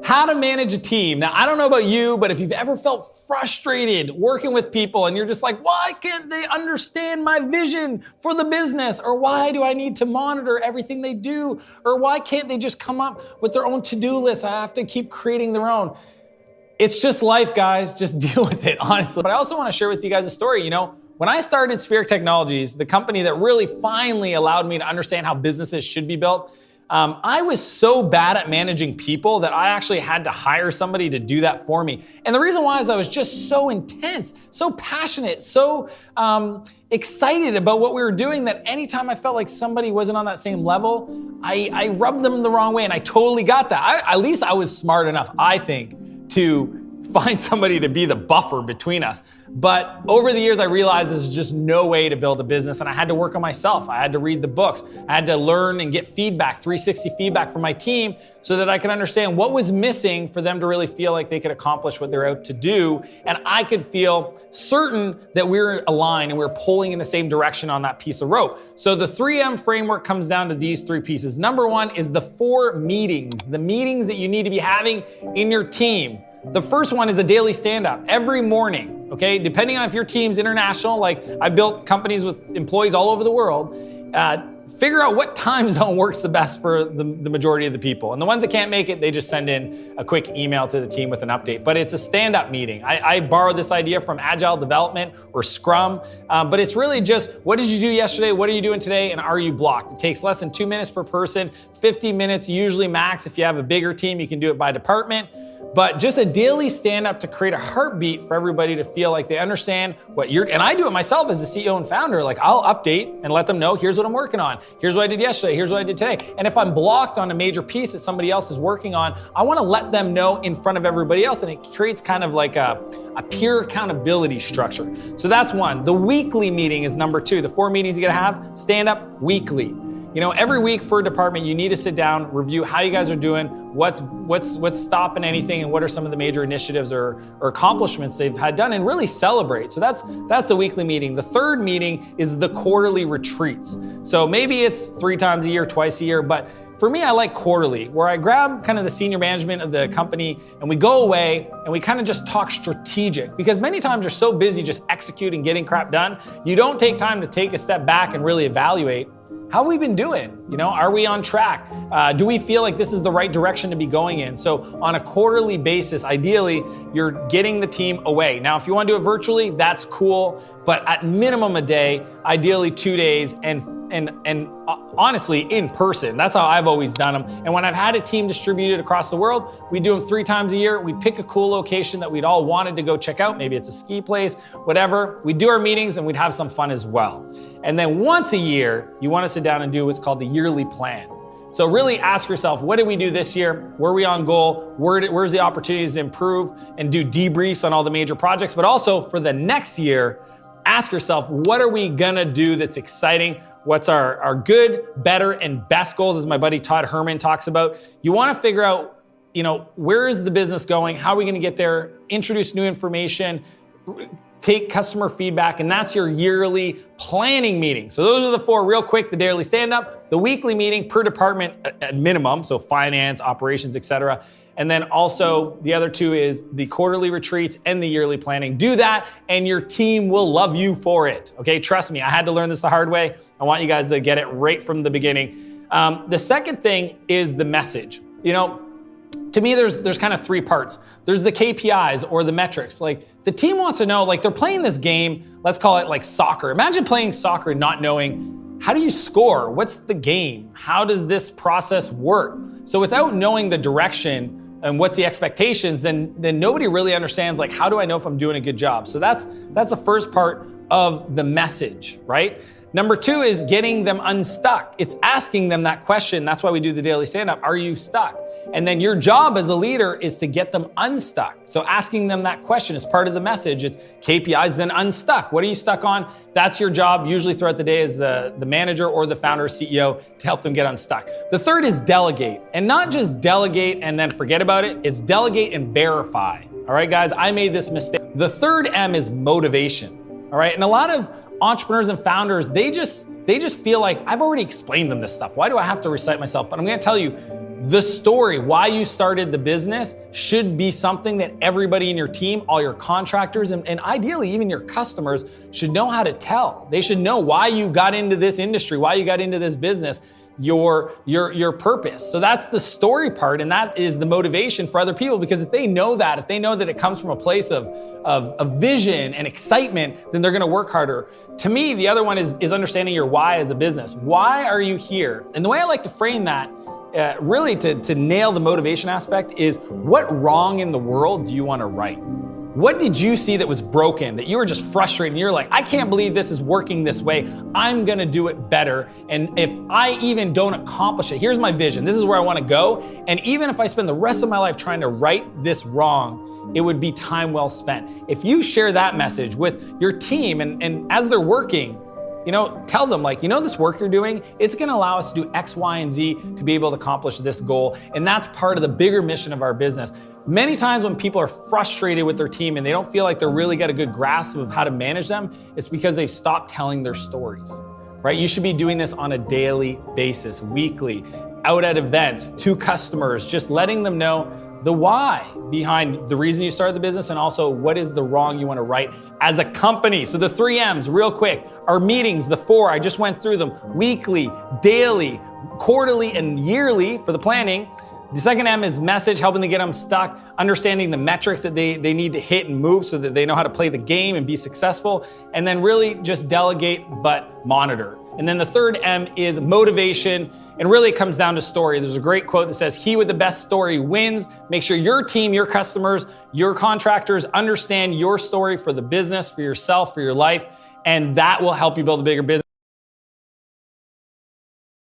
How to manage a team. Now, I don't know about you, but if you've ever felt frustrated working with people and you're just like, why can't they understand my vision for the business? Or why do I need to monitor everything they do? Or why can't they just come up with their own to-do list? I have to keep creating their own. It's just life, guys. Just deal with it, honestly. But I also want to share with you guys a story. When I started Spheric Technologies, the company that really finally allowed me to understand how businesses should be built, I was so bad at managing people that I actually had to hire somebody to do that for me. And the reason why is I was just so intense, so passionate, so excited about what we were doing that anytime I felt like somebody wasn't on that same level, I rubbed them the wrong way, and I totally got that. At least I was smart enough, I think, to find somebody to be the buffer between us. But over the years, I realized there's just no way to build a business, and I had to work on myself. I had to read the books. I had to learn and get feedback, 360 feedback from my team, so that I could understand what was missing for them to really feel like they could accomplish what they're out to do, and I could feel certain that we were aligned and we were pulling in the same direction on that piece of rope. So the 3M framework comes down to these three pieces. Number one is the 4 meetings, the meetings that you need to be having in your team. The first one is a daily stand-up every morning, okay? Depending on if your team's international, like I've built companies with employees all over the world, figure out what time zone works the best for the majority of the people. And the ones that can't make it, they just send in a quick email to the team with an update. But it's a stand-up meeting. I borrowed this idea from Agile Development or Scrum, but it's really just, what did you do yesterday? What are you doing today? And are you blocked? It takes less than 2 minutes per person, 50 minutes usually max. If you have a bigger team, you can do it by department. But just a daily stand-up to create a heartbeat for everybody to feel like they understand what you're, and I do it myself as the CEO and founder. Like I'll update and let them know, here's what I'm working on. Here's what I did yesterday. Here's what I did today. And if I'm blocked on a major piece that somebody else is working on, I want to let them know in front of everybody else. And it creates kind of like a peer accountability structure. So that's one. The weekly meeting is number 2. The 4 meetings you got to have, stand up weekly. Every week for a department, you need to sit down, review how you guys are doing, what's stopping anything, and what are some of the major initiatives or accomplishments they've had done, and really celebrate. So that's the weekly meeting. The third meeting is the quarterly retreats. So maybe it's 3 times a year, twice a year, but for me, I like quarterly, where I grab kind of the senior management of the company and we go away and we kind of just talk strategic, because many times you're so busy just executing, getting crap done, you don't take time to take a step back and really evaluate. How have we been doing? Are we on track? Do we feel like this is the right direction to be going in? So on a quarterly basis, ideally, you're getting the team away. Now, if you want to do it virtually, that's cool, but at minimum a day, ideally 2 days, and honestly, in person. That's how I've always done them. And when I've had a team distributed across the world, we do them 3 times a year. We pick a cool location that we'd all wanted to go check out. Maybe it's a ski place, whatever. We do our meetings and we'd have some fun as well. And then once a year, you want to sit down and do what's called the yearly plan. So really ask yourself, what did we do this year? Were we on goal? Where's the opportunities to improve, and do debriefs on all the major projects? But also for the next year, ask yourself, what are we gonna do that's exciting? What's our good, better, and best goals, as my buddy Todd Herman talks about. You wanna figure out, where is the business going? How are we gonna get there? Introduce new information, take customer feedback, and that's your yearly planning meeting. So those are the 4 real quick: the daily stand-up, the weekly meeting per department at minimum, so finance, operations, etc. And then also the other 2 is the quarterly retreats and the yearly planning. Do that and your team will love you for it, okay? Trust me, I had to learn this the hard way. I want you guys to get it right from the beginning. The second thing is the message. To me, there's kind of 3 parts. There's the KPIs or the metrics. Like the team wants to know, like they're playing this game, let's call it like soccer. Imagine playing soccer and not knowing, how do you score? What's the game? How does this process work? So without knowing the direction and what's the expectations, then nobody really understands, like, how do I know if I'm doing a good job? So that's the first part of the message, right? Number 2 is getting them unstuck. It's asking them that question. That's why we do the daily stand-up. Are you stuck? And then your job as a leader is to get them unstuck. So asking them that question is part of the message. It's KPIs, then unstuck. What are you stuck on? That's your job, usually throughout the day, as the manager or the founder or CEO, to help them get unstuck. The third is delegate. And not just delegate and then forget about it. It's delegate and verify. All right, guys, I made this mistake. The third M is motivation. All right, and a lot of entrepreneurs and founders, they just feel like, I've already explained them this stuff. Why do I have to recite myself? But I'm gonna tell you, The story, why you started the business, should be something that everybody in your team, all your contractors, and ideally even your customers should know how to tell. They should know why you got into this industry, why you got into this business, your purpose. So that's the story part, and that is the motivation for other people, because if they know that it comes from a place of vision and excitement, then they're gonna work harder. To me, the other one is understanding your why as a business. Why are you here? And the way I like to frame that, really to nail the motivation aspect, is what wrong in the world do you want to right? What did you see that was broken, that you were just frustrated and you're like, I can't believe this is working this way. I'm gonna do it better. And if I even don't accomplish it, here's my vision. This is where I wanna go. And even if I spend the rest of my life trying to right this wrong, it would be time well spent. If you share that message with your team and as they're working, tell them, this work you're doing, it's gonna allow us to do X, Y, and Z to be able to accomplish this goal. And that's part of the bigger mission of our business. Many times when people are frustrated with their team and they don't feel like they're really got a good grasp of how to manage them, it's because they've stopped telling their stories, right? You should be doing this on a daily basis, weekly, out at events, to customers, just letting them know the why behind the reason you started the business, and also what is the wrong you want to right as a company. So the 3 M's, real quick, our meetings, the 4, I just went through them, weekly, daily, quarterly, and yearly for the planning. The second M is message, helping to get them stuck, understanding the metrics that they need to hit and move so that they know how to play the game and be successful. And then really just delegate, but monitor. And then the third M is motivation, and really it comes down to story. There's a great quote that says, he with the best story wins. Make sure your team, your customers, your contractors understand your story for the business, for yourself, for your life, and that will help you build a bigger business.